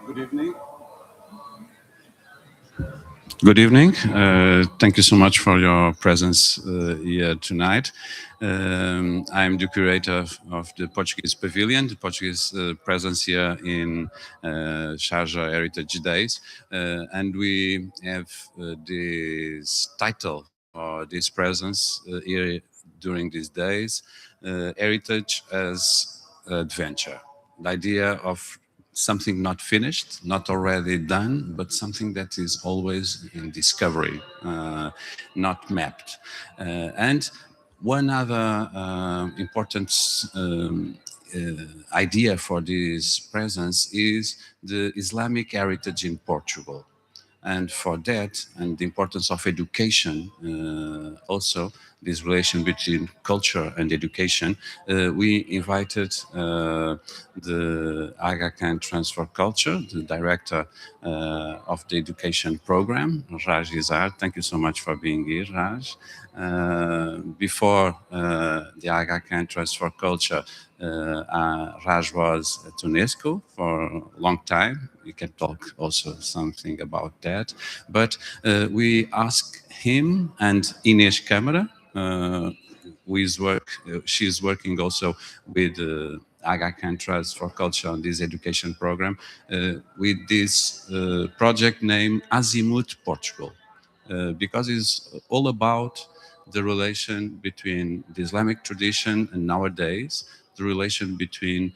Good evening. Good evening. Thank you so much for your presence here tonight. I'm the curator of the Portuguese Pavilion, the Portuguese presence here in Sharjah Heritage Days. And we have this title or this presence here during these days, Heritage as Adventure. The idea of something not finished, not already done, but something that is always in discovery, not mapped. And one other important idea for this presence is the Islamic heritage in Portugal. And for that, and the importance of education, also this relation between culture and education, we invited the Aga Khan Transfer Culture, the director of the education program, Raj Izar. Thank you so much for being here, Raj. Before the Aga Khan Transfer Culture, Raj was at UNESCO for a long time. We can talk also something about that. But we asked him and Ines Camara, she's working also with Aga Khan Trust for Culture on this education program, with this project named Azimuth Portugal, because it's all about the relation between the Islamic tradition and nowadays, the relation between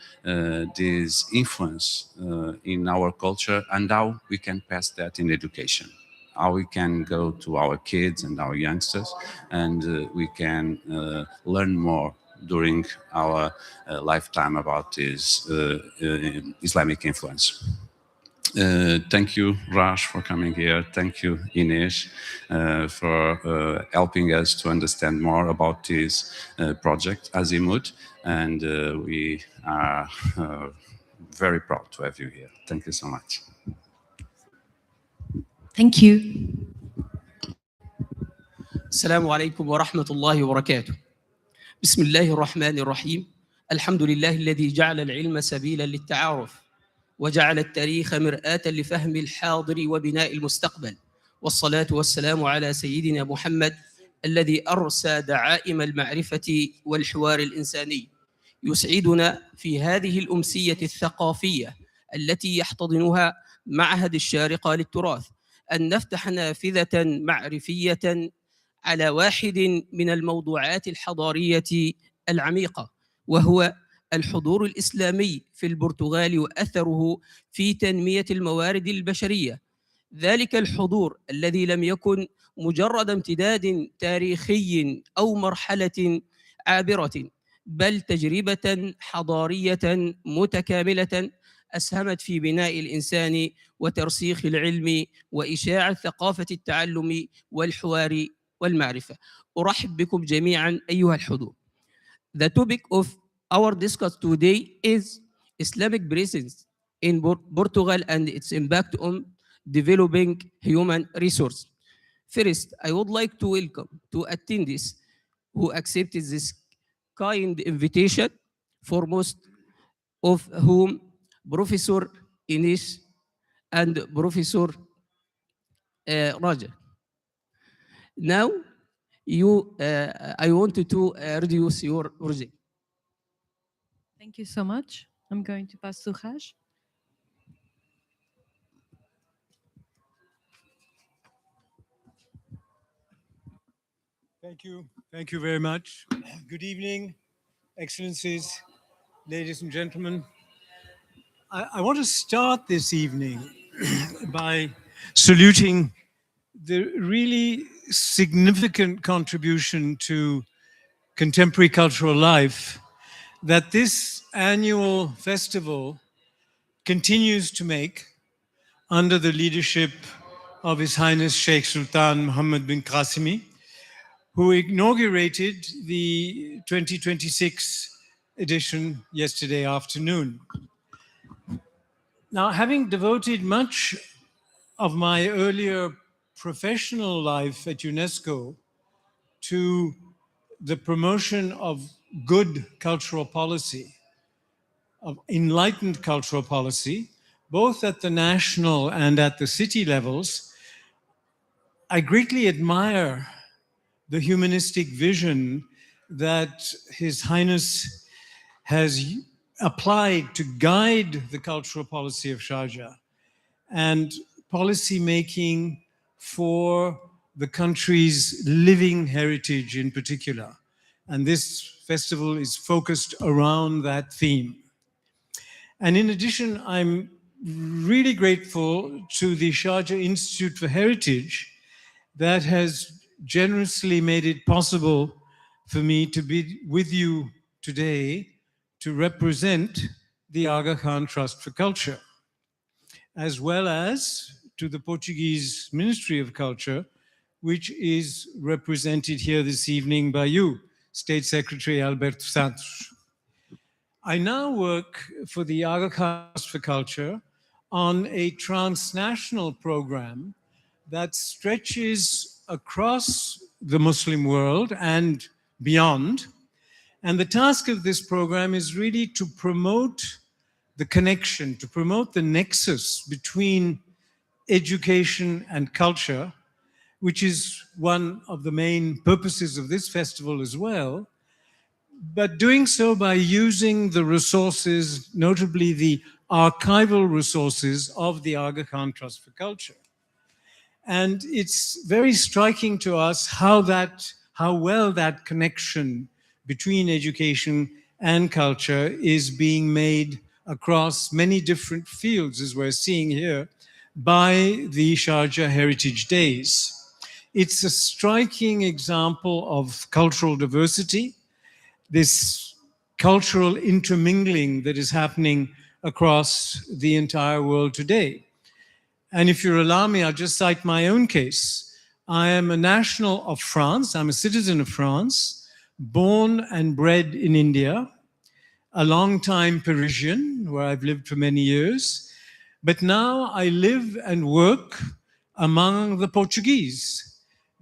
this influence in our culture and how we can pass that in education. How we can go to our kids and our youngsters and we can learn more during our lifetime about this Islamic influence. Thank you, Raj, for coming here. Thank you, Ines, for helping us to understand more about this project, Azimuth. And we are very proud to have you here. Thank you so much. Thank you. السلام عليكم ورحمة الله وبركاته. بسم الله الرحمن الرحيم. الحمد لله الذي جعل العلم سبيلا للتعارف وجعل التاريخ مرآة لفهم الحاضر وبناء المستقبل، والصلاة والسلام على سيدنا محمد الذي أرسى دعائم المعرفة والحوار الإنساني. يسعدنا في هذه الأمسية الثقافية التي يحتضنها معهد الشارقة للتراث أن نفتح نافذة معرفية على واحد من الموضوعات الحضارية العميقة، وهو الحضور الإسلامي في البرتغال وأثره في تنمية الموارد البشرية. ذلك الحضور الذي لم يكن مجرد امتداد تاريخي أو مرحلة عابرة، بل تجربة حضارية متكاملة أسهمت في بناء الإنسان وترسيخ العلم وإشاعة ثقافة التعلم والحوار والمعرفة. أرحب بكم جميعا أيها الحضور. The topic of our discussion today is Islamic presence in Portugal and its impact on developing human resources. First, I would like to welcome to attendees who accepted this kind invitation, foremost of whom Professor Ines and Professor Raja. Now, I wanted to reduce your project. Thank you so much. I'm going to pass to Raj. Thank you. Thank you very much. Good evening, Excellencies, ladies and gentlemen. I want to start this evening by saluting the really significant contribution to contemporary cultural life that this annual festival continues to make under the leadership of His Highness Sheikh Sultan Mohammed bin Qasimi, who inaugurated the 2026 edition yesterday afternoon. Now, having devoted much of my earlier professional life at UNESCO to the promotion of good cultural policy, of enlightened cultural policy, both at the national and at the city levels, I greatly admire the humanistic vision that His Highness has applied to guide the cultural policy of Sharjah and policy making for the country's living heritage in particular. And this festival is focused around that theme. And in addition, I'm really grateful to the Sharjah Institute for Heritage that has generously made it possible for me to be with you today to represent the Aga Khan Trust for Culture, as well as to the Portuguese Ministry of Culture, which is represented here this evening by you, State Secretary Alberto Santos. I now work for the Aga Khan Trust for Culture on a transnational program that stretches across the Muslim world and beyond. And the task of this program is really to promote the connection, to promote the nexus between education and culture, which is one of the main purposes of this festival as well, but doing so by using the resources, notably the archival resources of the Aga Khan Trust for Culture. And it's very striking to us how well that connection between education and culture is being made across many different fields, as we're seeing here, by the Sharjah Heritage Days. It's a striking example of cultural diversity, this cultural intermingling that is happening across the entire world today. And if you'll allow me, I'll just cite my own case. I am a national of France. I'm a citizen of France, born and bred in India, a long-time Parisian, where I've lived for many years. But now I live and work among the Portuguese,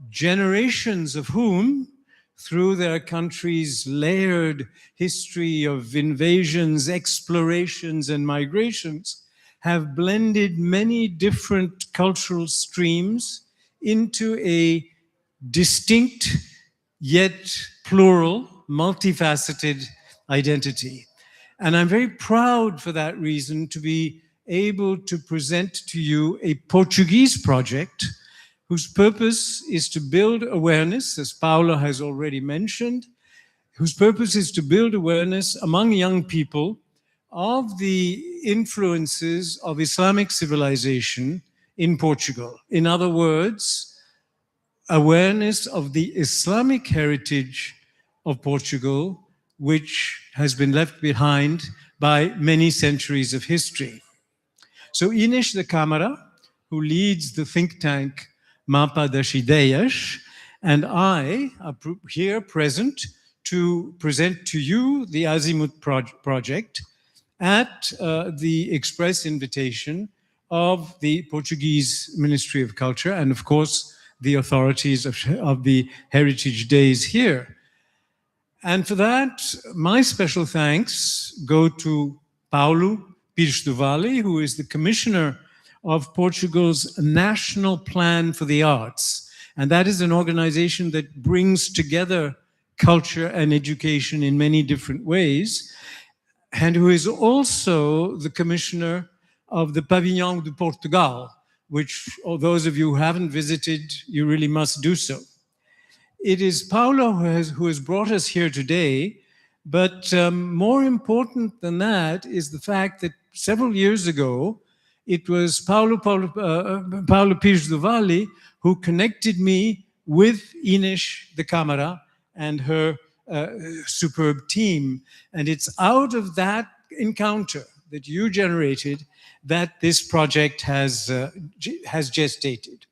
generations of whom, through their country's layered history of invasions, explorations, and migrations, have blended many different cultural streams into a distinct yet plural, multifaceted identity. And I'm very proud for that reason to be able to present to you a Portuguese project whose purpose is to build awareness, as Paula has already mentioned, whose purpose is to build awareness among young people of the influences of Islamic civilization in Portugal. In other words, awareness of the Islamic heritage of Portugal, which has been left behind by many centuries of history. So Inês de Câmara, who leads the think tank Mapa das Ideias, and I are here present to present to you the Azimuth project at the express invitation of the Portuguese Ministry of Culture and, of course, the authorities of the Heritage Days here. And for that, my special thanks go to Paulo Pires do Vale, who is the Commissioner of Portugal's National Plan for the Arts. And that is an organization that brings together culture and education in many different ways, and who is also the Commissioner of the Pavilion de Portugal, which, those of you who haven't visited, you really must do so. It is Paulo who has brought us here today, but more important than that is the fact that several years ago, it was Paulo Pires do Vale who connected me with Inês de Câmara and her superb team. And it's out of that encounter that you generated that this project has gestated.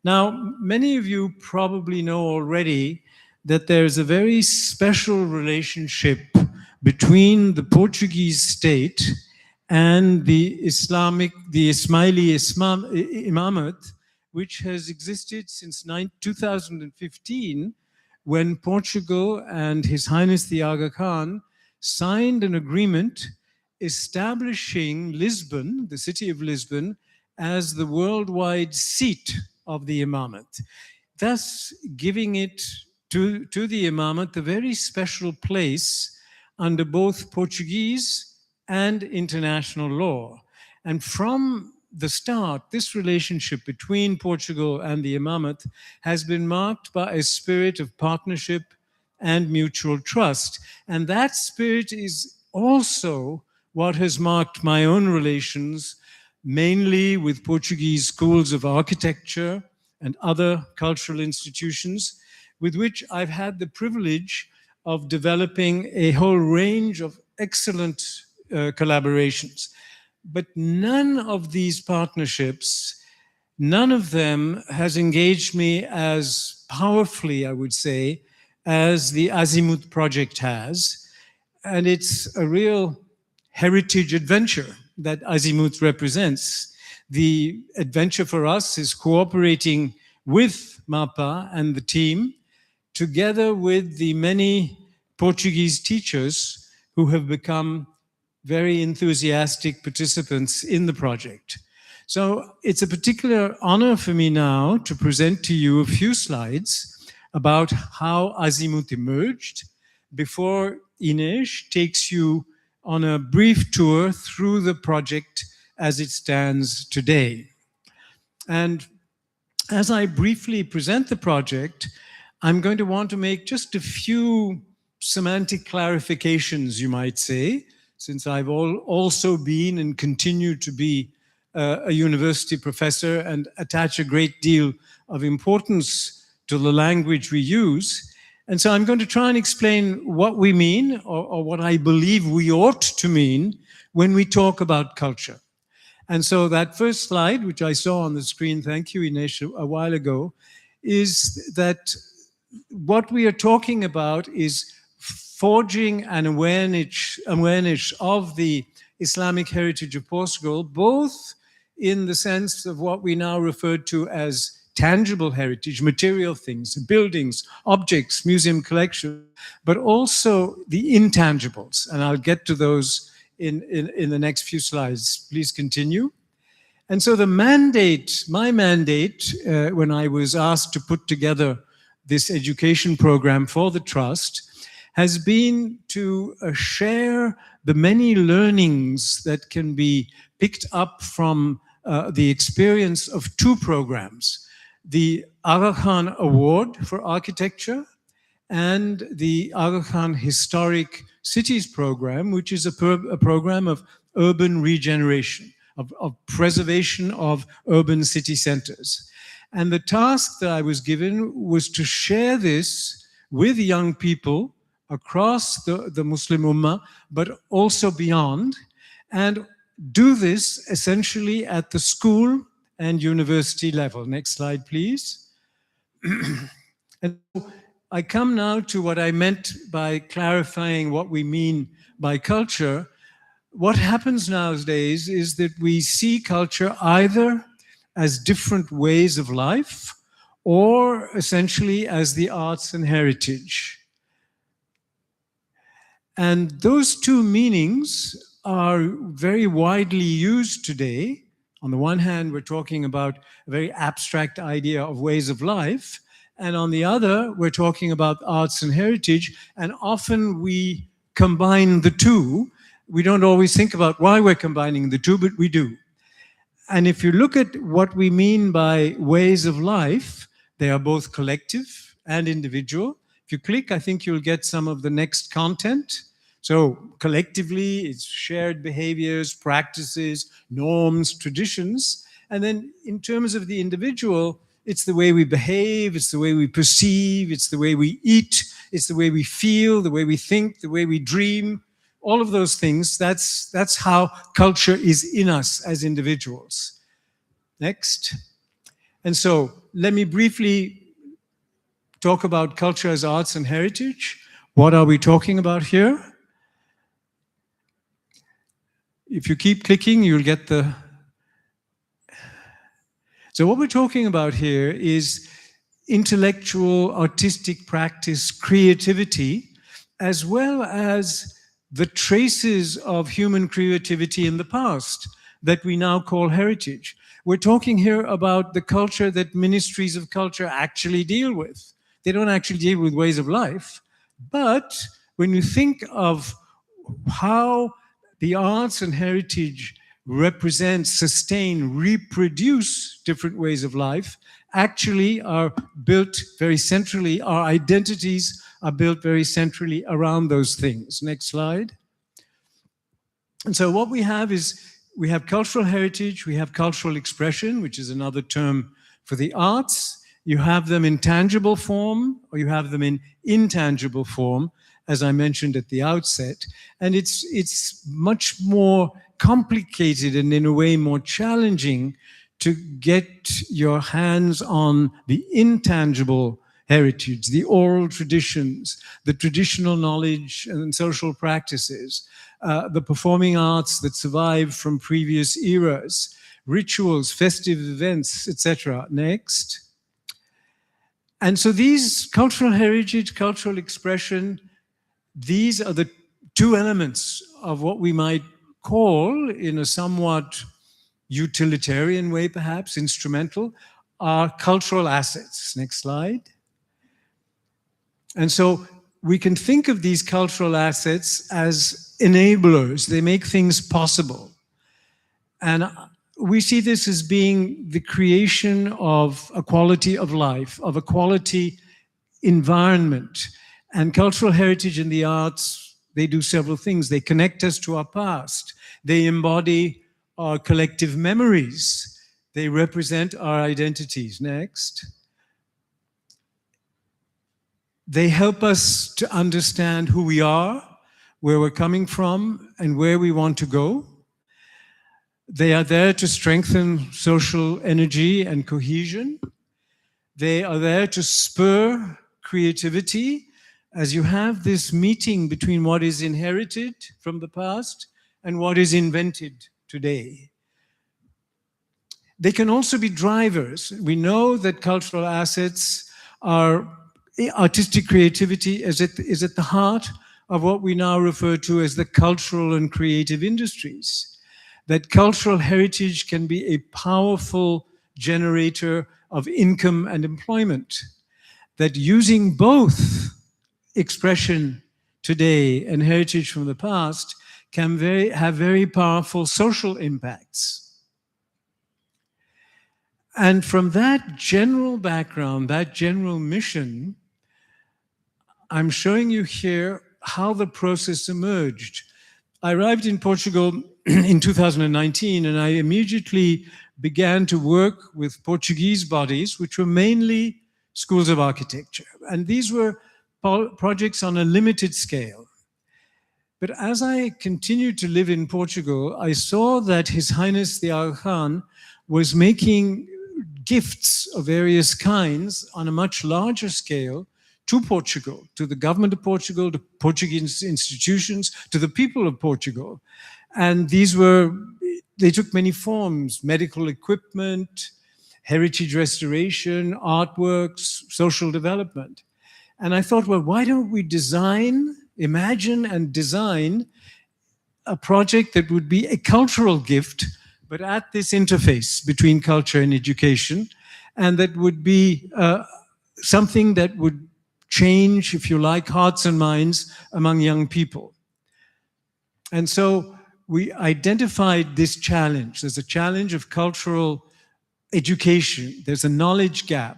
Now, many of you probably know already that there's a very special relationship between the Portuguese state and the Ismaili Imamate, which has existed since 2015, when Portugal and His Highness the Aga Khan signed an agreement establishing Lisbon, the city of Lisbon, as the worldwide seat of the Imamate, thus giving it to the Imamate a very special place under both Portuguese and international law. And from the start, this relationship between Portugal and the Imamate has been marked by a spirit of partnership and mutual trust. And that spirit is also what has marked my own relations, mainly with Portuguese schools of architecture and other cultural institutions, with which I've had the privilege of developing a whole range of excellent collaborations. But none of these partnerships, none of them has engaged me as powerfully, I would say, as the Azimut project has. And it's a real heritage adventure that Azimut represents. The adventure for us is cooperating with MAPA and the team, together with the many Portuguese teachers who have become very enthusiastic participants in the project. So it's a particular honor for me now to present to you a few slides about how Azimut emerged before Ines takes you on a brief tour through the project as it stands today. And as I briefly present the project, I'm going to want to make just a few semantic clarifications, you might say, since I've also been and continue to be a university professor and attach a great deal of importance to the language we use. And so I'm going to try and explain what we mean, or what I believe we ought to mean when we talk about culture. And so that first slide, which I saw on the screen, thank you, Ines, a while ago, is that what we are talking about is forging an awareness of the Islamic heritage of Portugal, both in the sense of what we now refer to as tangible heritage, material things, buildings, objects, museum collection, but also the intangibles. And I'll get to those in the next few slides. Please continue. And so the mandate, my mandate, when I was asked to put together this education program for the Trust, has been to share the many learnings that can be picked up from the experience of two programs: the Aga Khan Award for Architecture and the Aga Khan Historic Cities Program, which is a program of urban regeneration, of preservation of urban city centers. And the task that I was given was to share this with young people across the Muslim Ummah, but also beyond, and do this essentially at the school and university level. Next slide, please. And I come now to what I meant by clarifying what we mean by culture. What happens nowadays is that we see culture either as different ways of life or essentially as the arts and heritage. And those two meanings are very widely used today. On the one hand, we're talking about a very abstract idea of ways of life. And on the other, we're talking about arts and heritage. And often we combine the two. We don't always think about why we're combining the two, but we do. And if you look at what we mean by ways of life, they are both collective and individual. If you click, I think you'll get some of the next content. So collectively, it's shared behaviors, practices, norms, traditions. And then in terms of the individual, it's the way we behave, it's the way we perceive, it's the way we eat, it's the way we feel, the way we think, the way we dream, all of those things. That's how culture is in us as individuals. Next. And so let me briefly talk about culture as arts and heritage. What are we talking about here? If you keep clicking, you'll get the... So what we're talking about here is intellectual, artistic practice, creativity, as well as the traces of human creativity in the past that we now call heritage. We're talking here about the culture that ministries of culture actually deal with. They don't actually deal with ways of life, but when you think of how the arts and heritage represent, sustain, reproduce different ways of life, actually are built very centrally. Our identities are built very centrally around those things. Next slide. And so what we have is, we have cultural heritage, we have cultural expression, which is another term for the arts. You have them in tangible form, or you have them in intangible form, as I mentioned at the outset. And it's much more complicated and in a way more challenging to get your hands on the intangible heritage, the oral traditions, the traditional knowledge and social practices, the performing arts that survive from previous eras, rituals, festive events, etc. Next. And so these cultural heritage, cultural expression, these are the two elements of what we might call, in a somewhat utilitarian way perhaps, instrumental, are cultural assets. Next slide. And so we can think of these cultural assets as enablers. They make things possible. And we see this as being the creation of a quality of life, of a quality environment. And cultural heritage in the arts, they do several things. They connect us to our past. They embody our collective memories. They represent our identities. Next. They help us to understand who we are, where we're coming from, and where we want to go. They are there to strengthen social energy and cohesion. They are there to spur creativity, as you have this meeting between what is inherited from the past and what is invented today. They can also be drivers. We know that cultural assets are, artistic creativity is at the heart of what we now refer to as the cultural and creative industries. That cultural heritage can be a powerful generator of income and employment. That using both expression today and heritage from the past can have very powerful social impacts. And from that general background, that general mission, I'm showing you here how the process emerged. I arrived in Portugal in 2019, and I immediately began to work with Portuguese bodies, which were mainly schools of architecture. And these were projects on a limited scale. But as I continued to live in Portugal, I saw that His Highness the Aga Khan was making gifts of various kinds on a much larger scale to Portugal, to the government of Portugal, to Portuguese institutions, to the people of Portugal. And they took many forms: medical equipment, heritage restoration, artworks, social development. And I thought, well, why don't we imagine and design a project that would be a cultural gift, but at this interface between culture and education, and that would be something that would change, if you like, hearts and minds among young people. And so we identified this challenge. There's a challenge of cultural education. There's a knowledge gap.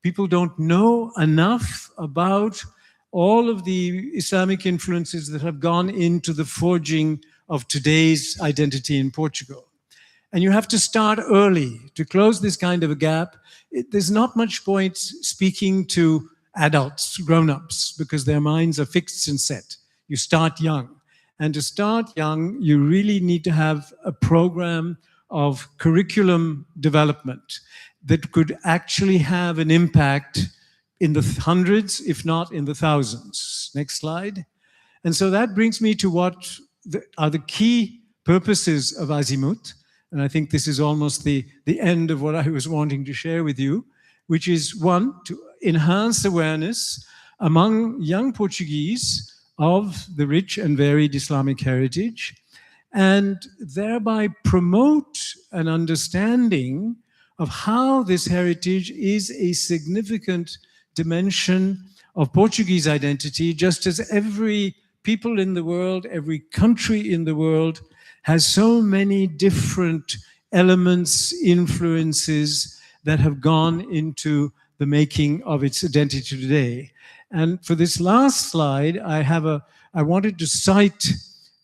People don't know enough about all of the Islamic influences that have gone into the forging of today's identity in Portugal. And you have to start early to close this kind of a gap. There's not much point speaking to adults, grown-ups, because their minds are fixed and set. You start young. And to start young, you really need to have a program of curriculum development that could actually have an impact in the hundreds, if not in the thousands. Next slide. And so that brings me to what are the key purposes of Azimuth. And I think this is almost the end of what I was wanting to share with you, which is one, to enhance awareness among young Portuguese of the rich and varied Islamic heritage, and thereby promote an understanding of how this heritage is a significant dimension of Portuguese identity, just as every people in the world, every country in the world has so many different elements, influences that have gone into the making of its identity today. And for this last slide, I wanted to cite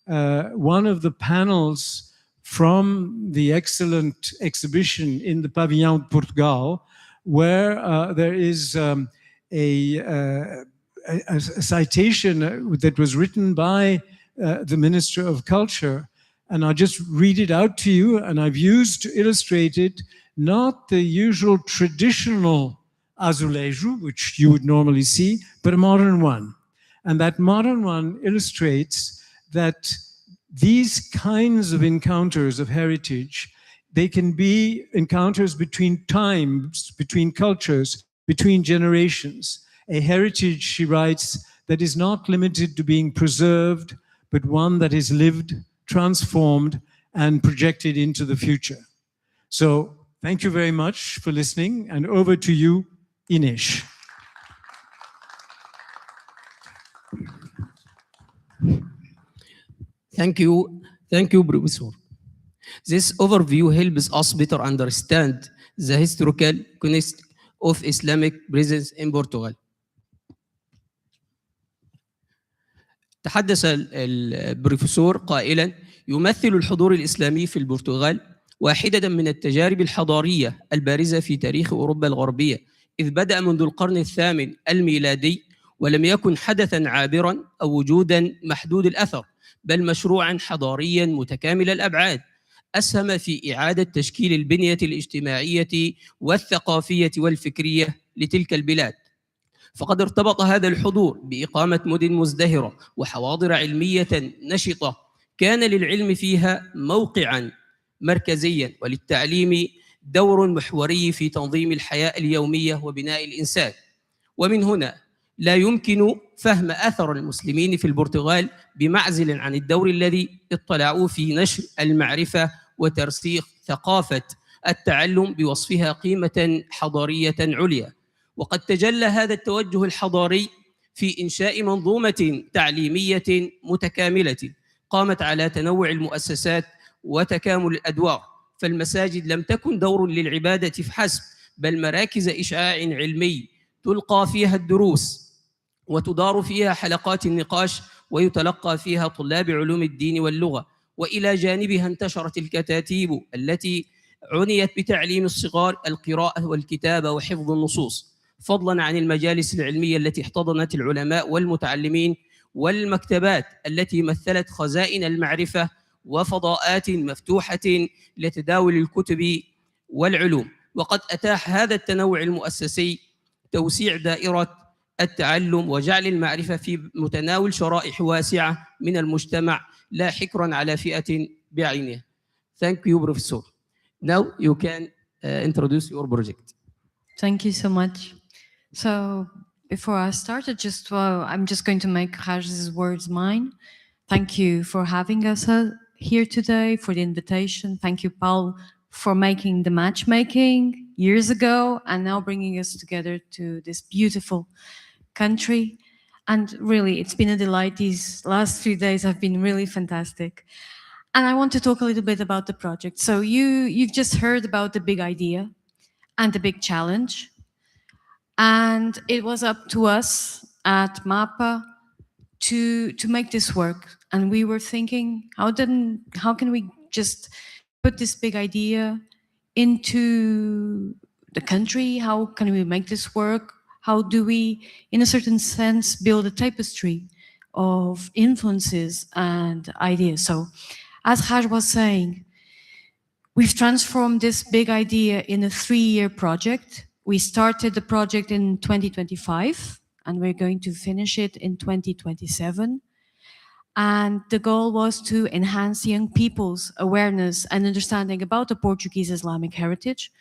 one of the panels from the excellent exhibition in the Pavilion de Portugal, where there is a citation that was written by the Minister of Culture. And I'll just read it out to you. And I've used to illustrate it, not the usual traditional azulejo, which you would normally see, but a modern one. And that modern one illustrates that these kinds of encounters of heritage, they can be encounters between times, between cultures, between generations. A heritage, she writes, that is not limited to being preserved, but one that is lived, transformed, and projected into the future. So thank you very much for listening, and over to you, Ines. Thank you, Professor. This overview helps us better understand the historical context of Islamic presence in Portugal. تحدث البروفيسور قائلا: يمثل الحضور الإسلامي في البرتغال واحدة من التجارب الحضارية البارزة في تاريخ أوروبا الغربية، إذ بدأ منذ القرن الثامن الميلادي، ولم يكن حدثاً عابراً أو وجوداً محدود الأثر، بل مشروعاً حضارياً متكامل الأبعاد، أسهم في إعادة تشكيل البنية الاجتماعية والثقافية والفكرية لتلك البلاد. فقد ارتبط هذا الحضور بإقامة مدن مزدهرة وحواضر علمية نشطة كان للعلم فيها موقعاً مركزياً، وللتعليم دور محوري في تنظيم الحياة اليومية وبناء الإنسان. ومن هنا لا يمكن فهم أثر المسلمين في البرتغال بمعزل عن الدور الذي اطلعوا في نشر المعرفة وترسيخ ثقافة التعلم بوصفها قيمة حضارية عليا. وقد تجلى هذا التوجه الحضاري في إنشاء منظومة تعليمية متكاملة قامت على تنوع المؤسسات وتكامل الأدوار. فالمساجد لم تكن دور للعبادة فحسب، بل مراكز إشعاع علمي تلقى فيها الدروس وتدار فيها حلقات النقاش ويتلقى فيها طلاب علوم الدين واللغة. وإلى جانبها انتشرت الكتاتيب التي عنيت بتعليم الصغار القراءة والكتابة وحفظ النصوص، فضلاً عن المجالس العلمية التي احتضنت العلماء والمتعلمين، والمكتبات التي مثلت خزائن المعرفة وفضاءات مفتوحة لتداول الكتب والعلوم. وقد أتاح هذا التنوع المؤسسي توسيع دائرة التعلم وجعل المعرفة في متناول شرائح واسعة من المجتمع، لا حكراً على فئة بعينها. Thank you, Professor. Now you can introduce your project. Thank you so much. So before I start, I'm just going to make Raj's words mine. Thank you for having us here today, for the invitation. Thank you, Paul, for making the matchmaking years ago and now bringing us together to this beautiful country. And really, it's been a delight. These last few days have been really fantastic. And I want to talk a little bit about the project. So you've just heard about the big idea and the big challenge. And it was up to us at MAPA to make this work. And we were thinking, how can we just put this big idea into the country? How can we make this work? How do we, in a certain sense, build a tapestry of influences and ideas? So, as Haj was saying, we've transformed this big idea in a 3-year project. We started the project in 2025, and we're going to finish it in 2027. And the goal was to enhance young people's awareness and understanding about the Portuguese Islamic heritage.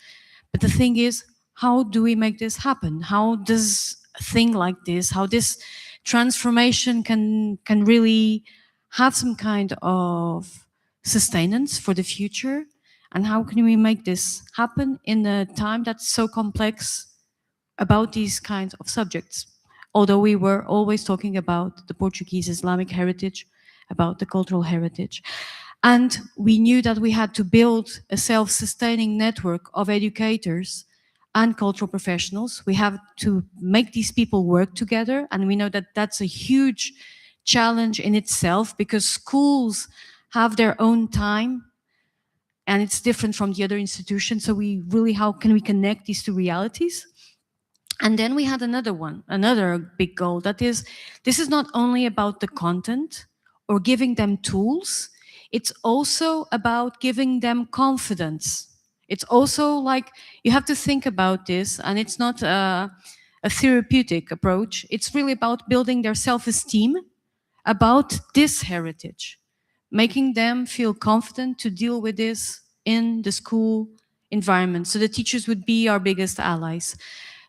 But the thing is, how do we make this happen? How does a thing like this, how this transformation can really have some kind of sustenance for the future? And how can we make this happen in a time that's so complex about these kinds of subjects? Although we were always talking about the Portuguese Islamic heritage, about the cultural heritage. And we knew that we had to build a self-sustaining network of educators and cultural professionals. We have to make these people work together. And we know that that's a huge challenge in itself, because schools have their own time and it's different from the other institutions. So we really, how can we connect these two realities? And then we had another big goal, that is, this is not only about the content or giving them tools, it's also about giving them confidence. It's also like, you have to think about this, and it's not a therapeutic approach. It's really about building their self-esteem about this heritage, making them feel confident to deal with this in the school environment. So the teachers would be our biggest allies.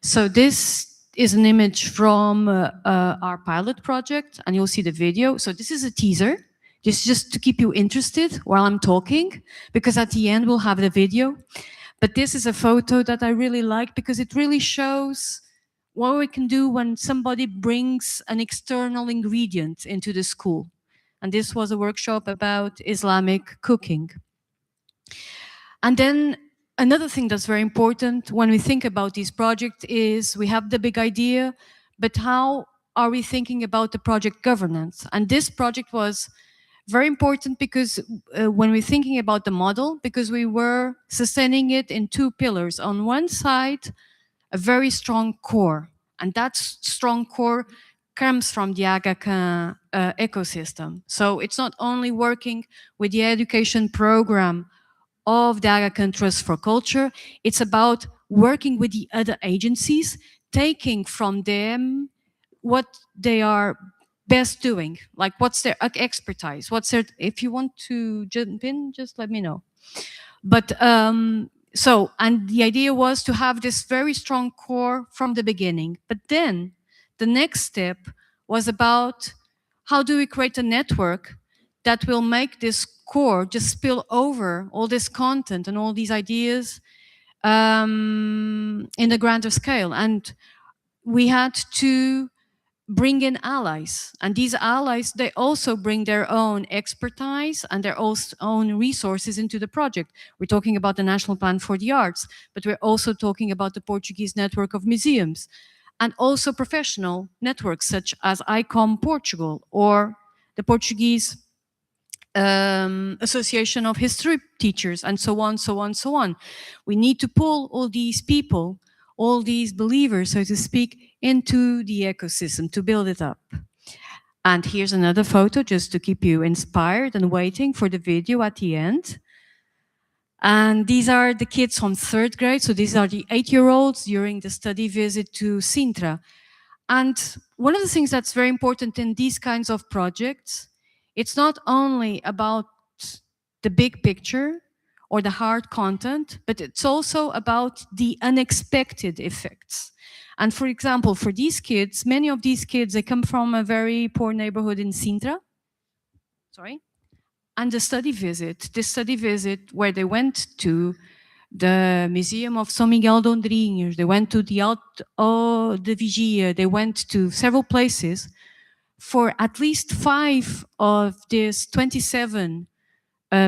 So this is an image from our pilot project, and you'll see the video. So this is a teaser, just to keep you interested while I'm talking, because at the end we'll have the video. But this is a photo that I really like, because it really shows what we can do when somebody brings an external ingredient into the school. And this was a workshop about Islamic cooking. And then another thing that's very important when we think about this project is, we have the big idea, but how are we thinking about the project governance? And this project was very important because when we're thinking about the model, because we were sustaining it in 2 pillars. On one side, a very strong core, and that strong core comes from the Aga Khan ecosystem. So it's not only working with the education program of the Aga Khan Trust for Culture, it's about working with the other agencies, taking from them what they are best doing, like what's their expertise, what's their, if you want to jump in, just let me know. But so, and the idea was to have this very strong core from the beginning. But then the next step was about, how do we create a network that will make this core just spill over all this content and all these ideas in a grander scale? And we had to bring in allies, and these allies, they also bring their own expertise and their own resources into the project. We're talking about the National Plan for the Arts, but we're also talking about the Portuguese Network of Museums, and also professional networks such as ICOM Portugal, or the Portuguese Association of History Teachers, and so on, so on, so on. We need to pull all these people, all these believers, so to speak, into the ecosystem to build it up. And here's another photo just to keep you inspired and waiting for the video at the end. And these are the kids from 3rd grade. So these are the 8-year-olds during the study visit to Sintra. And one of the things that's very important in these kinds of projects, it's not only about the big picture or the hard content, but it's also about the unexpected effects. And for example, for these kids, many of these kids, they come from a very poor neighborhood in Sintra. Sorry. And the study visit, where they went to the Museum of São Miguel de Ondrinhos, they went to the Alto de Vigia, they went to several places. For at least 5 of this 27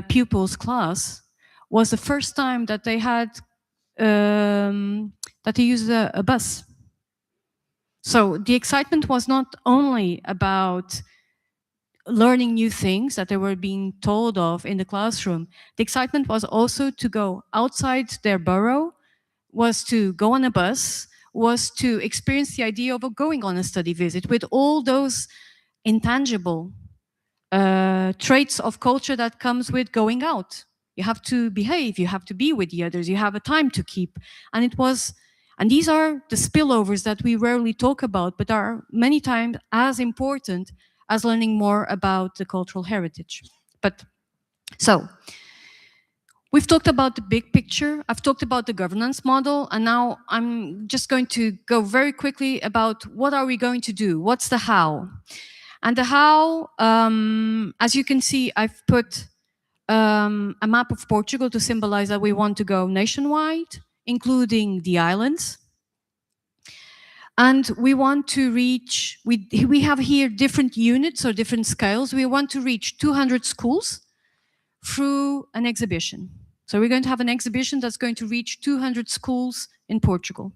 pupils class, was the first time that they had, that they used a bus. So the excitement was not only about learning new things that they were being told of in the classroom. The excitement was also to go outside their borough, was to go on a bus, was to experience the idea of going on a study visit with all those intangible traits of culture that comes with going out. You have to behave, you have to be with the others, you have a time to keep. And these are the spillovers that we rarely talk about, but are many times as important as learning more about the cultural heritage. So, we've talked about the big picture, I've talked about the governance model, and now I'm just going to go very quickly about what are we going to do, what's the how. And the how, as you can see, I've put a map of Portugal to symbolize that we want to go nationwide, including the islands. And we want to reach, we have here different units or different scales. We want to reach 200 schools through an exhibition. So we're going to have an exhibition that's going to reach 200 schools in Portugal.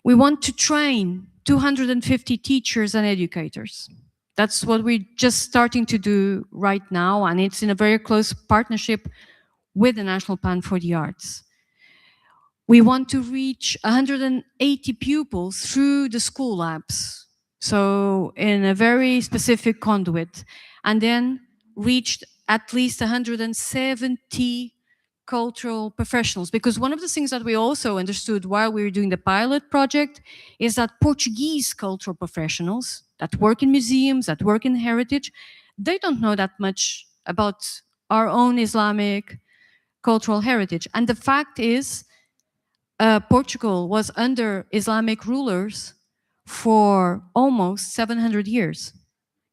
We want to train 250 teachers and educators. That's what we're just starting to do right now, and it's in a very close partnership with the National Plan for the Arts. We want to reach 180 pupils through the school labs, so in a very specific conduit, and then reached at least 170 cultural professionals, because one of the things that we also understood while we were doing the pilot project is that Portuguese cultural professionals that work in museums, that work in heritage, they don't know that much about our own Islamic cultural heritage. And the fact is, Portugal was under Islamic rulers for almost 700 years,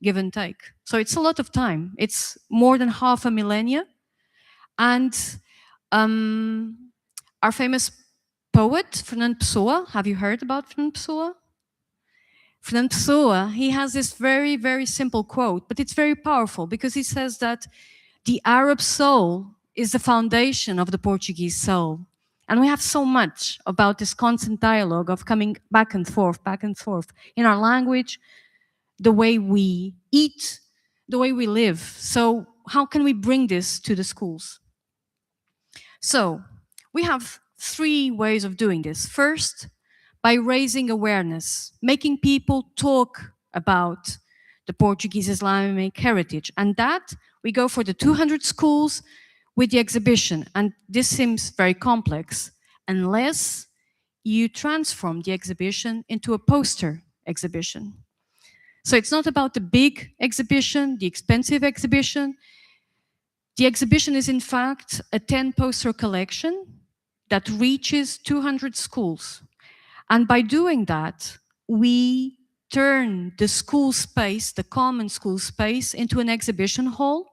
give and take. So it's a lot of time. It's more than half a millennia. And our famous poet, Fernando Pessoa, have you heard about Fernando Pessoa? Fernando Pessoa, he has this very, very simple quote, but it's very powerful because he says that the Arab soul is the foundation of the Portuguese soul. And we have so much about this constant dialogue of coming back and forth in our language, the way we eat, the way we live. So how can we bring this to the schools? So we have 3 ways of doing this. First, by raising awareness, making people talk about the Portuguese Islamic heritage. And that we go for the 200 schools with the exhibition. And this seems very complex unless you transform the exhibition into a poster exhibition. So it's not about the big exhibition, the expensive exhibition. The exhibition is in fact a 10-poster collection that reaches 200 schools. And by doing that, we turn the school space, the common school space, into an exhibition hall.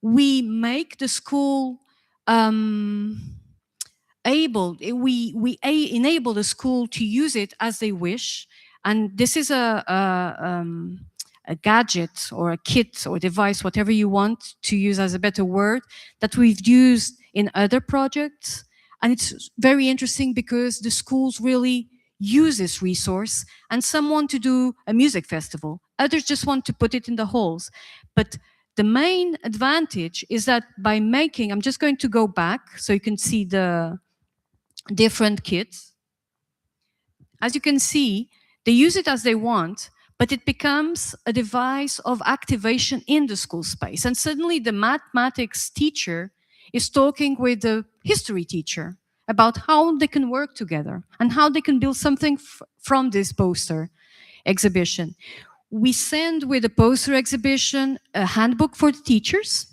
We make the school enable the school to use it as they wish. And this is a gadget or a kit or device, whatever you want to use as a better word, that we've used in other projects. And it's very interesting because the schools really use this resource, and some want to do a music festival. Others just want to put it in the halls. But the main advantage is that by making, I'm just going to go back so you can see the different kits. As you can see, they use it as they want, but it becomes a device of activation in the school space. And suddenly the mathematics teacher is talking with the history teacher about how they can work together and how they can build something from this poster exhibition. We send with the poster exhibition a handbook for the teachers.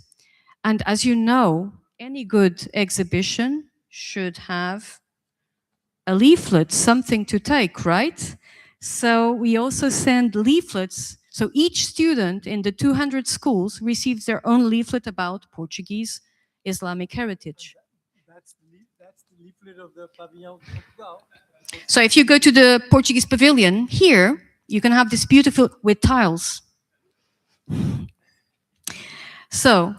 And as you know, any good exhibition should have a leaflet, something to take, right? So we also send leaflets. So each student in the 200 schools receives their own leaflet about Portuguese Islamic heritage. That's the leaflet of the Pavilion de Portugal. So if you go to the Portuguese pavilion here, you can have this beautiful with tiles. So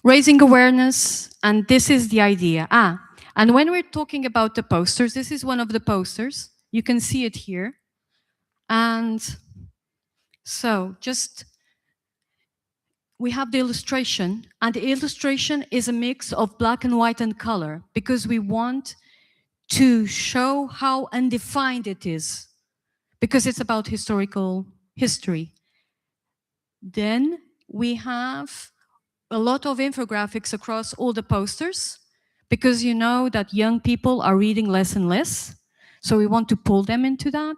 raising awareness, and this is the idea. And when we're talking about the posters, this is one of the posters. You can see it here. And so just, we have the illustration, and the illustration is a mix of black and white and color, because we want to show how undefined it is, because it's about historical history. Then we have a lot of infographics across all the posters, because you know that young people are reading less and less. So we want to pull them into that.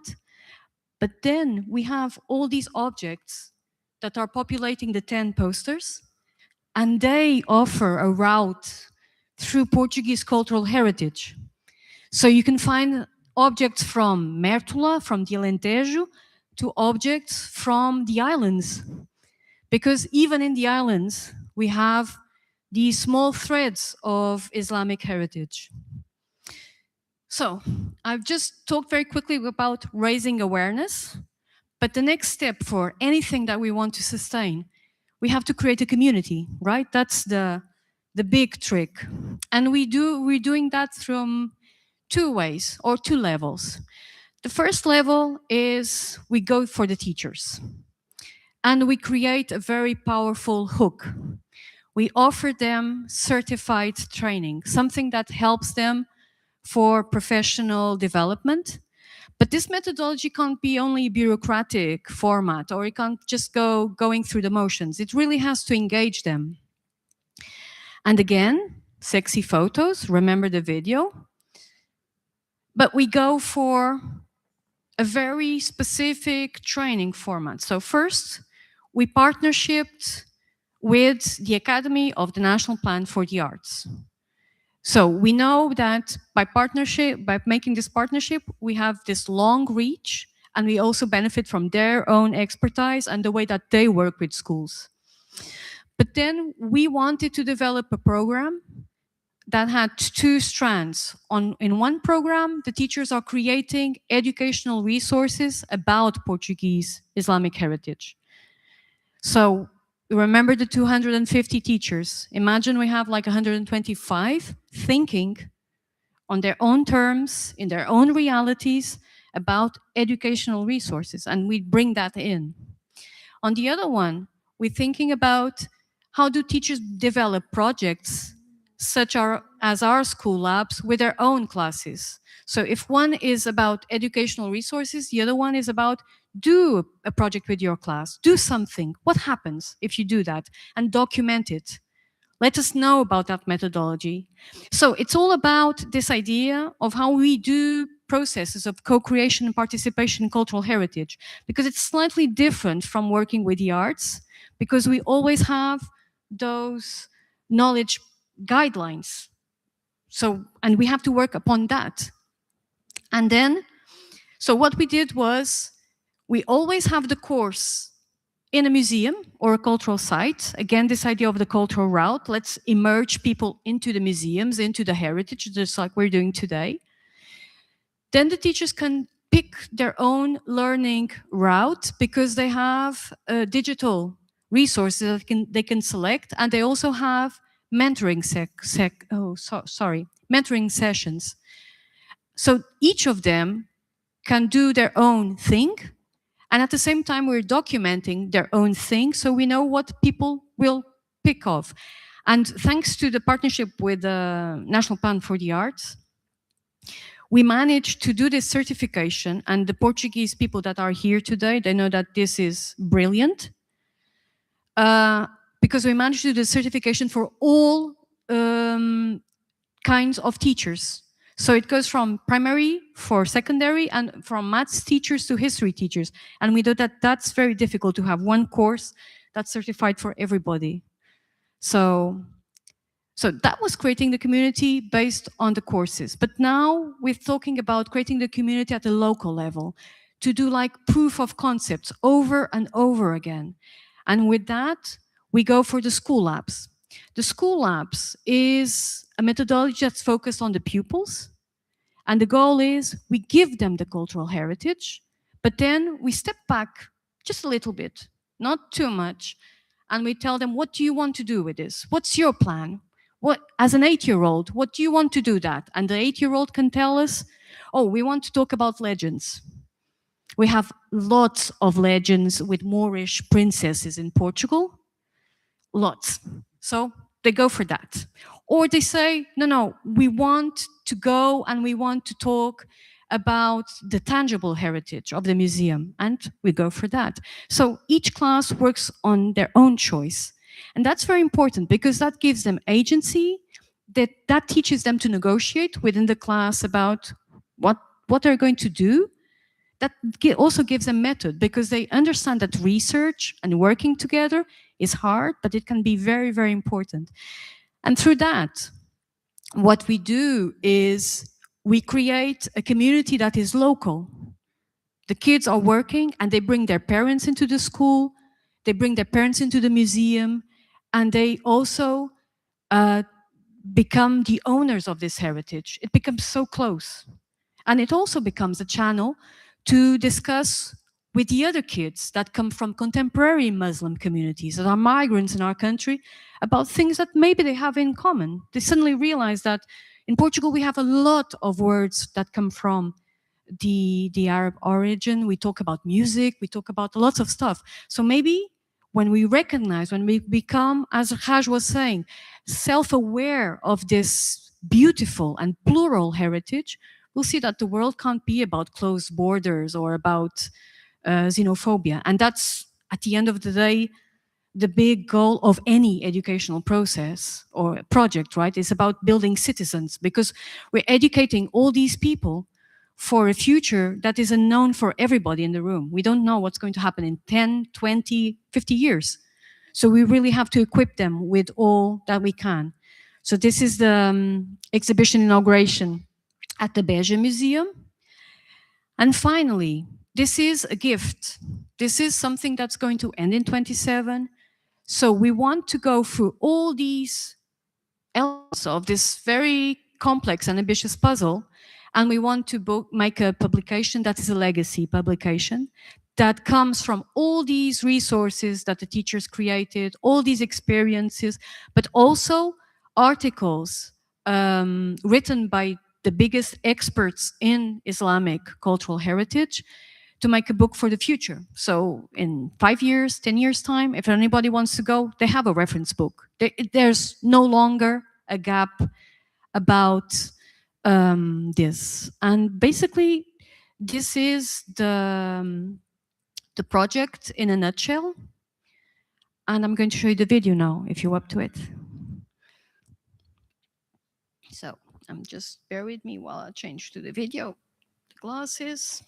But then we have all these objects that are populating the 10 posters, and they offer a route through Portuguese cultural heritage. So you can find objects from Mértola, from the Alentejo, to objects from the islands. Because even in the islands, we have these small threads of Islamic heritage. So I've just talked very quickly about raising awareness, but the next step for anything that we want to sustain, we have to create a community, right? That's the big trick. And we're doing that from two ways or two levels. The first level is we go for the teachers, and we create a very powerful hook. We offer them certified training, something that helps them for professional development. But this methodology can't be only bureaucratic format, or it can't just going through the motions. It really has to engage them. And again, sexy photos, remember the video. But we go for a very specific training format. So first, we partnershiped with the Academy of the National Plan for the Arts. So we know that by making this partnership, we have this long reach, and we also benefit from their own expertise and the way that they work with schools. But then we wanted to develop a program that had two strands. In one program, the teachers are creating educational resources about Portuguese Islamic heritage. So remember the 250 teachers. Imagine we have like 125 thinking on their own terms, in their own realities, about educational resources, and we bring that in. On the other one, we're thinking about how do teachers develop projects such as our school labs with their own classes. So if one is about educational resources, the other one is about do a project with your class, do something. What happens if you do that? And document it. Let us know about that methodology. So it's all about this idea of how we do processes of co-creation and participation in cultural heritage, because it's slightly different from working with the arts, because we always have those knowledge guidelines. So, and we have to work upon that. And then, so what we did was, we always have the course in a museum or a cultural site. Again, this idea of the cultural route. Let's immerse people into the museums, into the heritage, just like we're doing today. Then the teachers can pick their own learning route, because they have digital resources that they can select, and they also have mentoring mentoring sessions. So each of them can do their own thing, and at the same time we're documenting their own thing, so we know what people will pick of. And thanks to the partnership with the National Plan for the Arts, we managed to do this certification, and the Portuguese people that are here today, they know that this is brilliant. Because we managed to do the certification for all kinds of teachers. So it goes from primary for secondary, and from maths teachers to history teachers. And we know that that's very difficult to have one course that's certified for everybody. So that was creating the community based on the courses. But now we're talking about creating the community at the local level, to do like proof of concepts over and over again. And with that, we go for the school labs. The school labs is a methodology that's focused on the pupils. And the goal is we give them the cultural heritage, but then we step back just a little bit, not too much. And we tell them, what do you want to do with this? What's your plan? As an 8-year-old, what do you want to do that? And the 8-year-old can tell us, oh, we want to talk about legends. We have lots of legends with Moorish princesses in Portugal. Lots. So they go for that. Or they say, no, we want to go and we want to talk about the tangible heritage of the museum, and we go for that. So each class works on their own choice. And that's very important because that gives them agency, that teaches them to negotiate within the class about what they're going to do. That also gives them method because they understand that research and working together is hard, but it can be very, very important. And through that, what we do is we create a community that is local. The kids are working and they bring their parents into the school, they bring their parents into the museum, and they also become the owners of this heritage. It becomes so close. And it also becomes a channel to discuss with the other kids that come from contemporary Muslim communities, that are migrants in our country, about things that maybe they have in common. They suddenly realize that in Portugal we have a lot of words that come from the Arab origin. We talk about music, we talk about lots of stuff. So maybe when we recognize, when we become, as Raj was saying, self-aware of this beautiful and plural heritage, we'll see that the world can't be about closed borders or about xenophobia. And that's, at the end of the day, the big goal of any educational process or project, right? It's about building citizens, because we're educating all these people for a future that is unknown for everybody in the room. We don't know what's going to happen in 10, 20, 50 years. So we really have to equip them with all that we can. So this is the exhibition inauguration at the Beja Museum. And finally, this is a gift. This is something that's going to end in 27. So we want to go through all these elements of this very complex and ambitious puzzle, and we want to make a publication that is a legacy publication that comes from all these resources that the teachers created, all these experiences, but also articles written by the biggest experts in Islamic cultural heritage, to make a book for the future. So in 5 years, 10 years time, if anybody wants to go, they have a reference book. There's no longer a gap about this. And basically, this is the project in a nutshell. And I'm going to show you the video now, if you're up to it. So just bear with me while I change to the video. The glasses.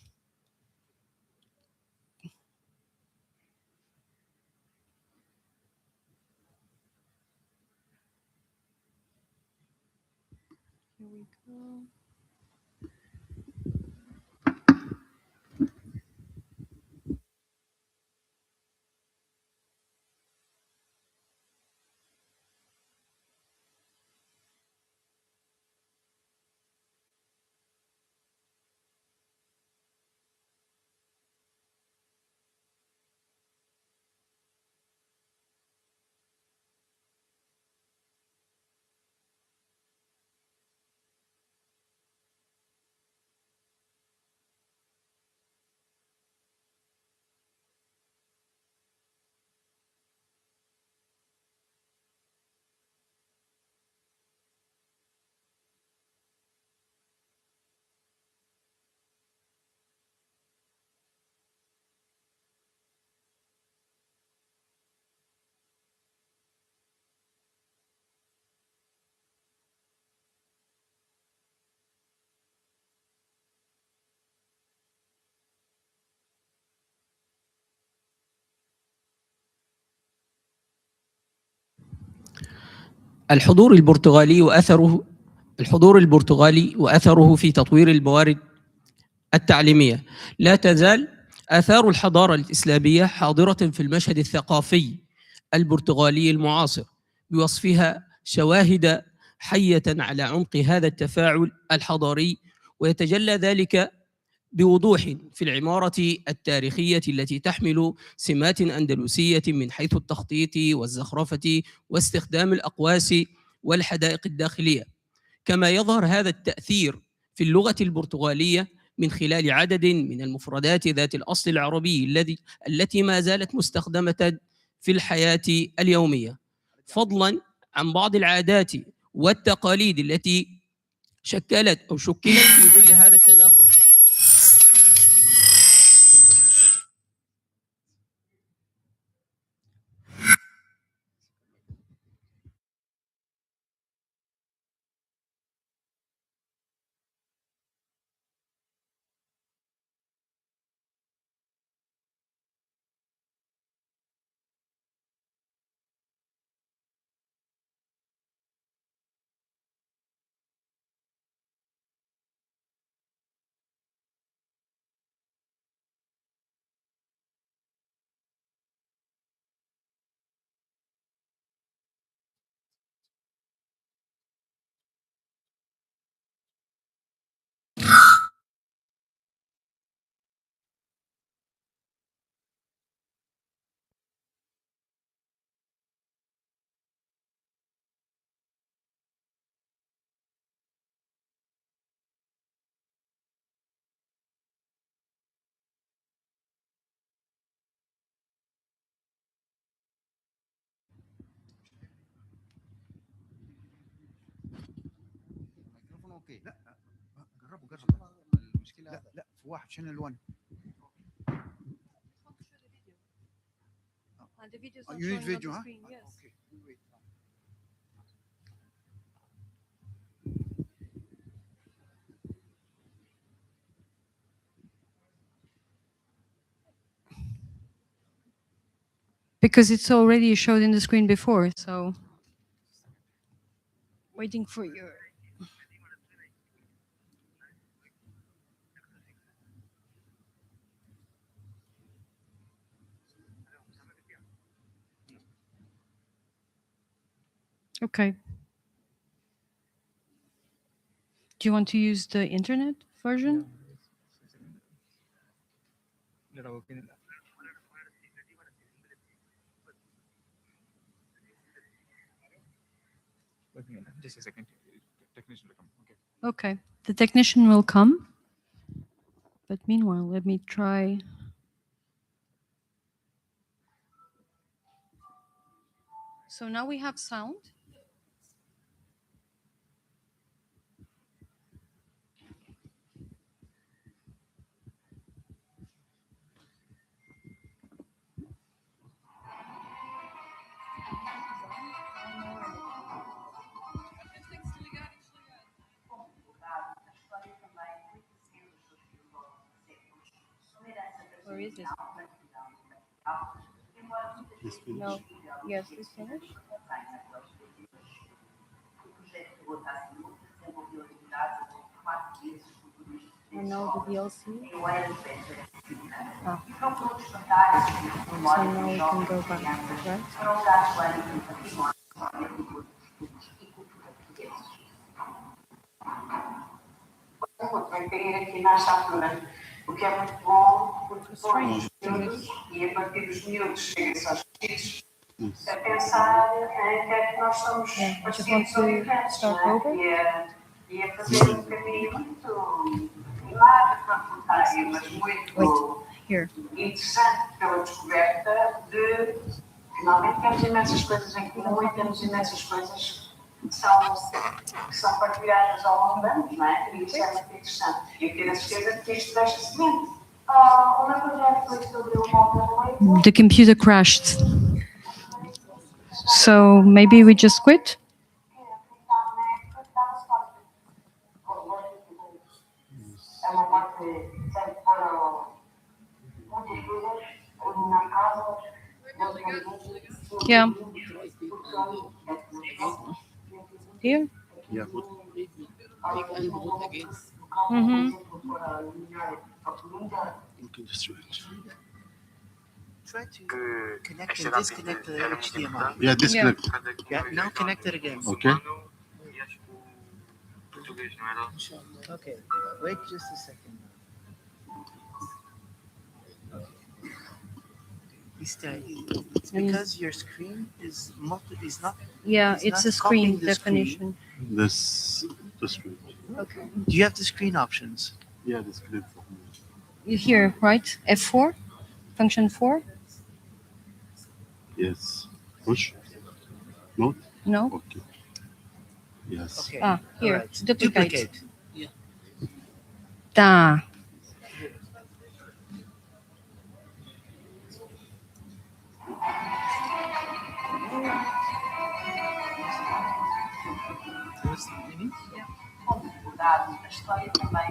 Here we go. الحضور البرتغالي وأثره في تطوير الموارد التعليمية. لا تزال آثار الحضارة الإسلامية حاضرة في المشهد الثقافي البرتغالي المعاصر، بوصفها شواهد حية على عمق هذا التفاعل الحضاري، ويتجلى ذلك بوضوح في العمارة التاريخية التي تحمل سمات أندلسية من حيث التخطيط والزخرفة واستخدام الأقواس والحدائق الداخلية. كما يظهر هذا التأثير في اللغة البرتغالية من خلال عدد من المفردات ذات الأصل العربي التي ما زالت مستخدمة في الحياة اليومية، فضلاً عن بعض العادات والتقاليد التي شكلت أو شكلت في ظل هذا التداخل. اوكي. لا جربوا المشكله لا في واحد شانل 1. You need video, huh? Okay. Wait. Because it's already showed in the screen before, so waiting for your. Okay. Do you want to use the internet version? Just a second. Technician will come. Okay. Okay. The technician will come. But meanwhile, let me try. So now we have sound. Where is it? No. Yes, it's finished. And now the DLC. Oh. So now we can go back, right? Vai cair aqui nesta altura, o que é muito bom, porque depois e a partir dos miúdos chega-se aos filhos a pensar em que é que nós somos pacientes ou viventes, e a fazer um caminho muito animado, fantástico, mas muito interessante pela descoberta de finalmente temos imensas coisas em comum e temos imensas coisas que são partilhadas ao longo de anos, não é? E isso é muito interessante. E eu tenho a certeza que isto deixa seguinte. Uma coisa foi sobre o modo. The computer crashed. So maybe we just quit? É uma parte sempre para muitas coisas na casa. Yeah. Here? Yeah. Mm-hmm. We can just do it. Try to connect and disconnect the HDMI. Yeah, disconnect. Yeah, now connect it again. Okay. Okay, wait just a second. It's because your screen is not. Yeah, it's not a screen copying the definition. This screen. Okay. Do you have the screen options? Yeah, the screen. You hear, right? F4? Function 4? Yes. Push. Note. No? Okay. Yes. Okay. Here, Alright. duplicate. Yeah. Tá. There's any? Com dificuldade, a história também.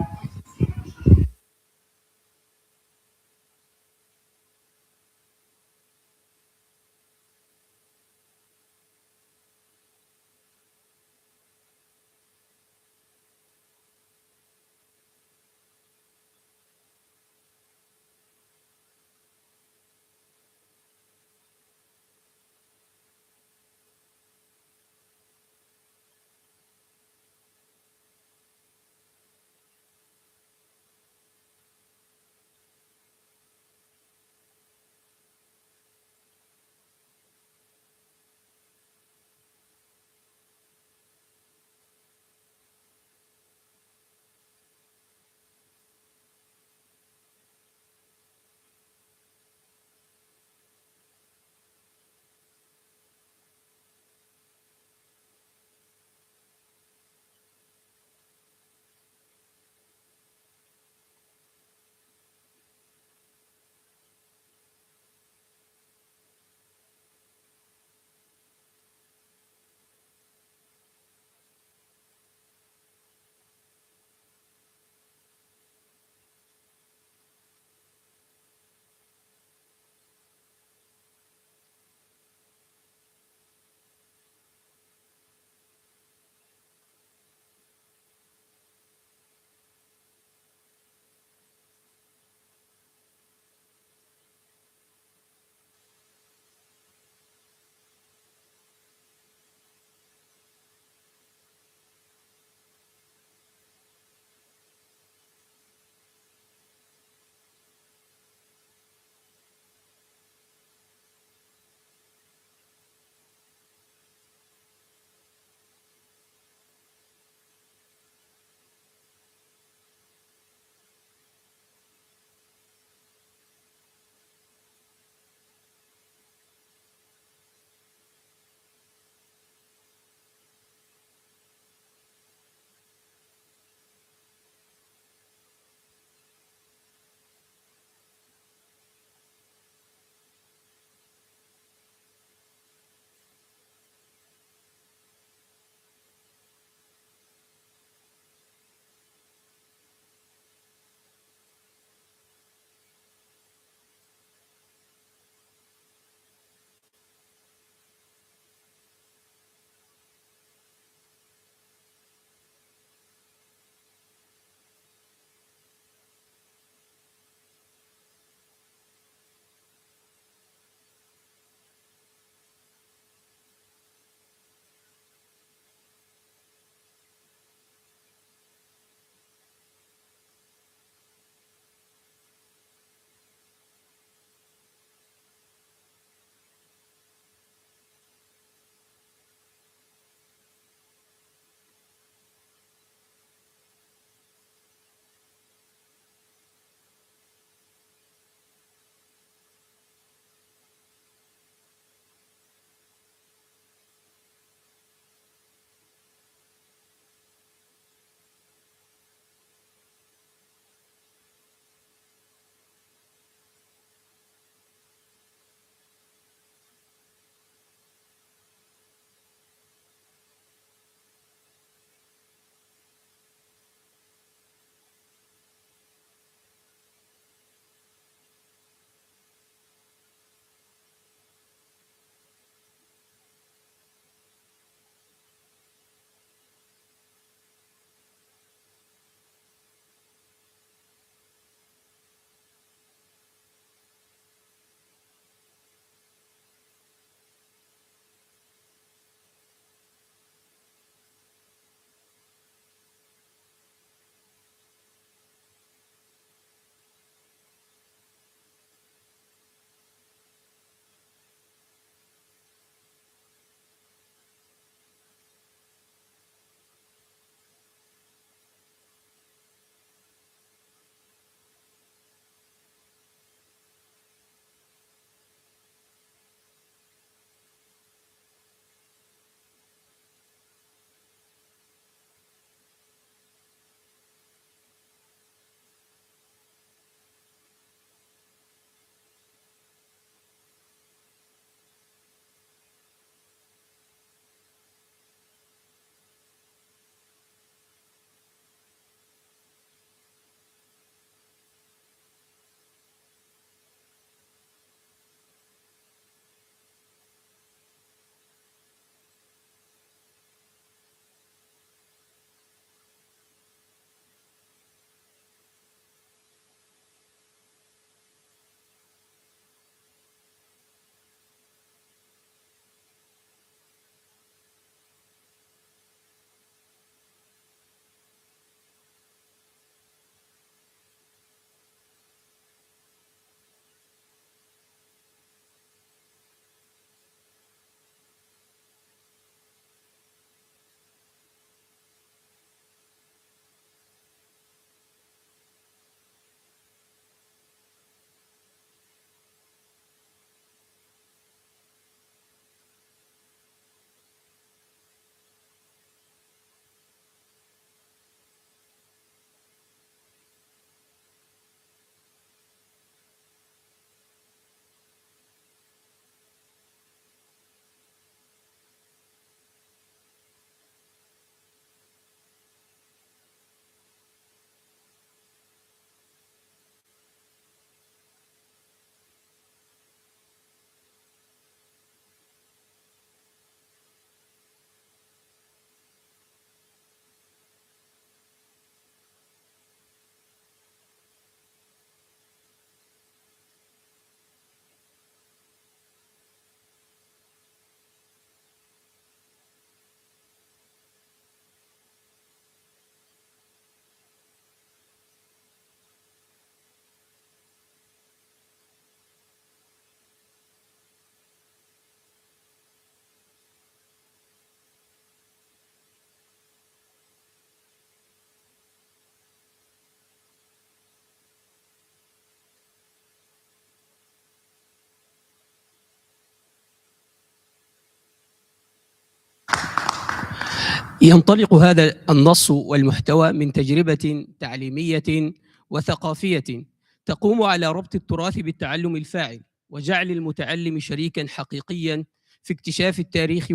ينطلق هذا النص والمحتوى من تجربة تعليمية وثقافية تقوم على ربط التراث بالتعلم الفاعل وجعل المتعلم شريكا حقيقيا في اكتشاف التاريخ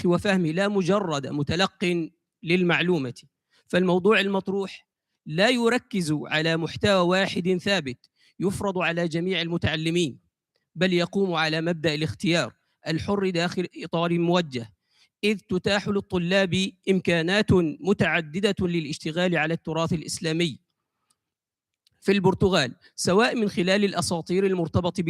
وفهمه. لا مجرد متلق للمعلومة. فالموضوع المطروح لا يركز على محتوى واحد ثابت يفرض على جميع المتعلمين، بل يقوم على مبدأ الاختيار الحر داخل إطار موجه، إذ تتاح للطلاب إمكانات متعددة للاشتغال على التراث الإسلامي في البرتغال، سواء من خلال الأساطير المرتبطة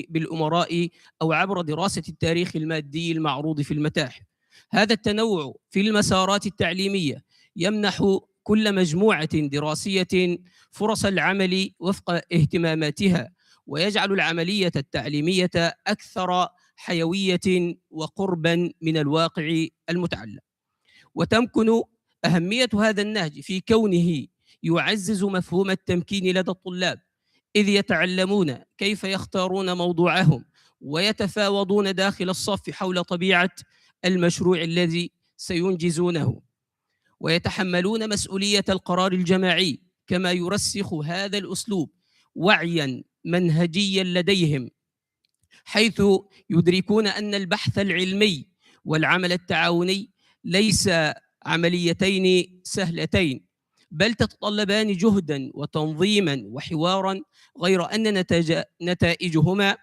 بالأمراء أو عبر دراسة التاريخ المادي المعروض في المتاحف. هذا التنوع في المسارات التعليمية يمنح كل مجموعة دراسية فرص العمل وفق اهتماماتها، ويجعل العملية التعليمية أكثر حيوية وقرباً من الواقع المتعلم. وتمكن أهمية هذا النهج في كونه يعزز مفهوم التمكين لدى الطلاب، إذ يتعلمون كيف يختارون موضوعهم ويتفاوضون داخل الصف حول طبيعة المشروع الذي سينجزونه، ويتحملون مسؤولية القرار الجماعي. كما يرسخ هذا الأسلوب وعياً منهجياً لديهم، حيث يدركون أن البحث العلمي والعمل التعاوني ليس عمليتين سهلتين، بل تتطلبان جهداً وتنظيماً وحواراً، غير أن نتائجهما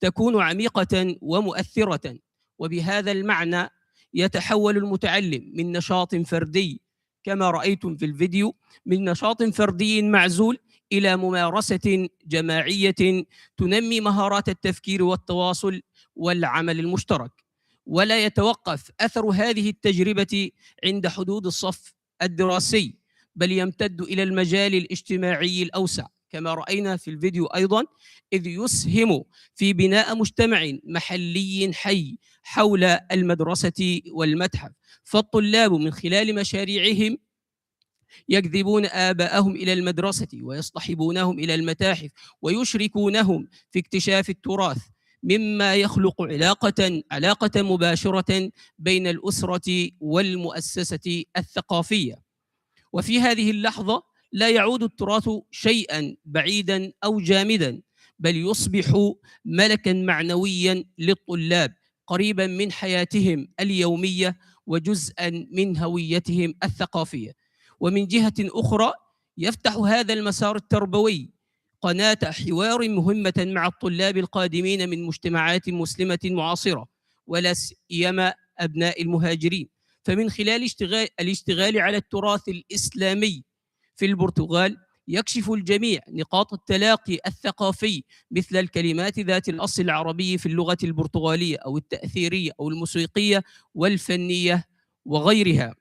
تكون عميقة ومؤثرة. وبهذا المعنى يتحول المتعلم من نشاط فردي كما رأيتم في الفيديو، من نشاط فردي معزول إلى ممارسة جماعية تنمي مهارات التفكير والتواصل والعمل المشترك. ولا يتوقف أثر هذه التجربة عند حدود الصف الدراسي، بل يمتد إلى المجال الاجتماعي الأوسع كما رأينا في الفيديو أيضاً، إذ يسهم في بناء مجتمع محلي حي حول المدرسة والمتحف. فالطلاب من خلال مشاريعهم يجذبون آباءهم إلى المدرسة ويصطحبونهم إلى المتاحف ويشركونهم في اكتشاف التراث، مما يخلق علاقة مباشرة بين الأسرة والمؤسسة الثقافية. وفي هذه اللحظة لا يعود التراث شيئاً بعيداً أو جامداً، بل يصبح ملكاً معنوياً للطلاب، قريباً من حياتهم اليومية وجزءاً من هويتهم الثقافية. ومن جهة أخرى يفتح هذا المسار التربوي قناة حوار مهمة مع الطلاب القادمين من مجتمعات مسلمة معاصرة، ولا سيما أبناء المهاجرين. فمن خلال الاشتغال على التراث الإسلامي في البرتغال يكشف الجميع نقاط التلاقي الثقافي، مثل الكلمات ذات الأصل العربي في اللغة البرتغالية أو التأثيرية أو الموسيقية والفنية وغيرها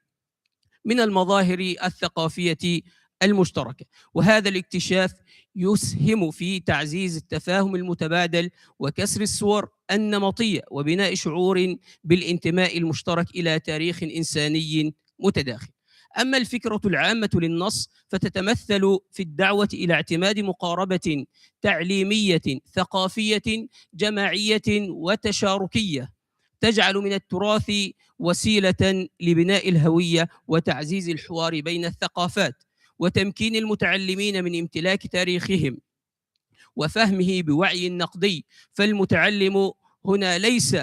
من المظاهر الثقافية المشتركة. وهذا الاكتشاف يسهم في تعزيز التفاهم المتبادل وكسر الصور النمطية وبناء شعور بالانتماء المشترك إلى تاريخ إنساني متداخل. أما الفكرة العامة للنص فتتمثل في الدعوة إلى اعتماد مقاربة تعليمية ثقافية جماعية وتشاركية تجعل من التراث وسيلة لبناء الهوية وتعزيز الحوار بين الثقافات، وتمكين المتعلمين من امتلاك تاريخهم وفهمه بوعي نقدي. فالمتعلم هنا ليس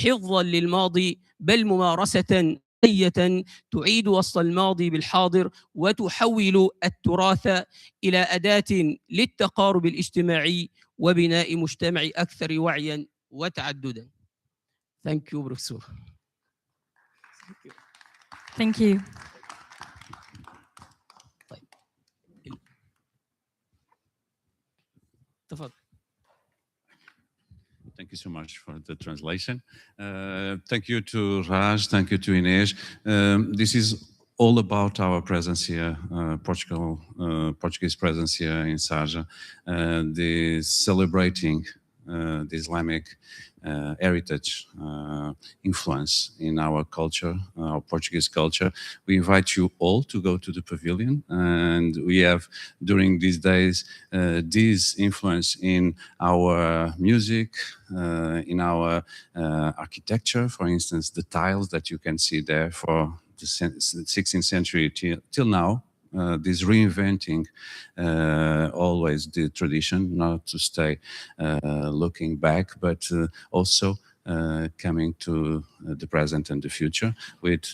حفظاً للماضي، بل ممارسة حية تعيد وصل الماضي بالحاضر وتحول التراث إلى أداة للتقارب الاجتماعي وبناء مجتمع أكثر وعياً وتعدداً. Thank you, Professor. Thank you. تفضل. Thank you so much for the translation. Thank you to Raj, thank you to Inês. This is all about our presence here, Portuguese presence here in Saja, the celebrating the Islamic heritage influence in our culture, our Portuguese culture. We invite you all to go to the pavilion, and we have during these days this influence in our music, in our architecture. For instance, the tiles that you can see there for the 16th century till now. This reinventing always the tradition, not to stay looking back, but also coming to the present and the future with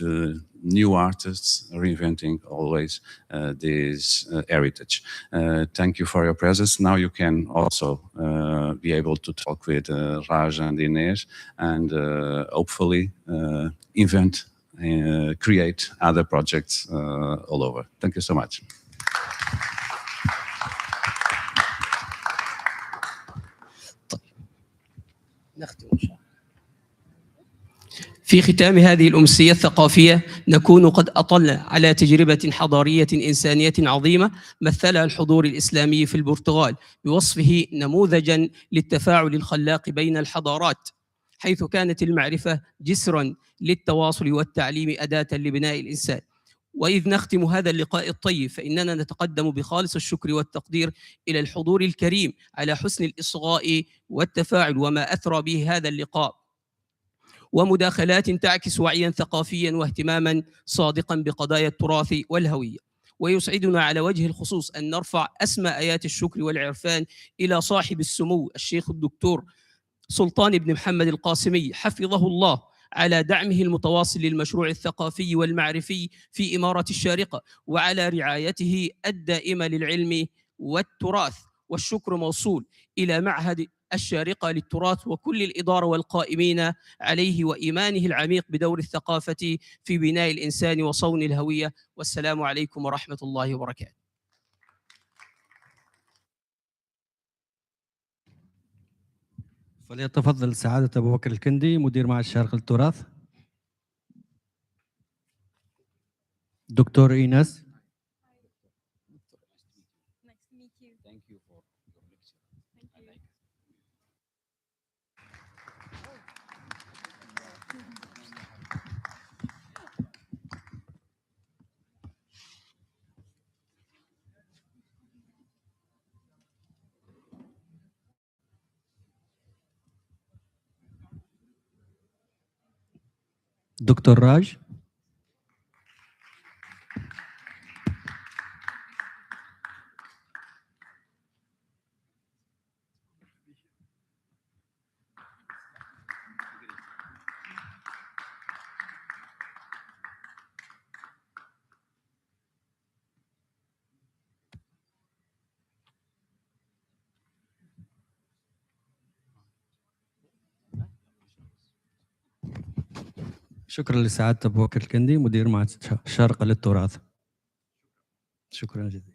new artists reinventing always this heritage. Thank you for your presence. Now you can also be able to talk with Raj and Inês and hopefully invent create other projects all over. Thank you so much. نختم إن شاء الله. في ختام هذه الأمسية الثقافية نكون قد أطلنا على تجربة حضارية إنسانية عظيمة مثلها الحضور الإسلامي في البرتغال بوصفه نموذجاً للتفاعل الخلاق بين الحضارات، حيث كانت المعرفة جسراً للتواصل والتعليم أداة لبناء الإنسان. وإذ نختم هذا اللقاء الطيب فإننا نتقدم بخالص الشكر والتقدير إلى الحضور الكريم على حسن الإصغاء والتفاعل وما أثرى به هذا اللقاء، ومداخلات تعكس وعياً ثقافياً واهتماماً صادقاً بقضايا التراث والهوية. ويسعدنا على وجه الخصوص أن نرفع أسمى آيات الشكر والعرفان إلى صاحب السمو الشيخ الدكتور سلطان بن محمد القاسمي حفظه الله على دعمه المتواصل للمشروع الثقافي والمعرفي في إمارة الشارقة، وعلى رعايته الدائمة للعلم والتراث. والشكر موصول إلى معهد الشارقة للتراث وكل الإدارة والقائمين عليه وإيمانه العميق بدور الثقافة في بناء الإنسان وصون الهوية. والسلام عليكم ورحمة الله وبركاته. فليتفضل سعادة أبو بكر الكندي مدير معهد الشارقة للتراث. دكتور إيناس. دكتور راج. شكرا لسعادة أبو بكر الكندي مدير معهد الشارقة للتراث. شكرا جزيلا.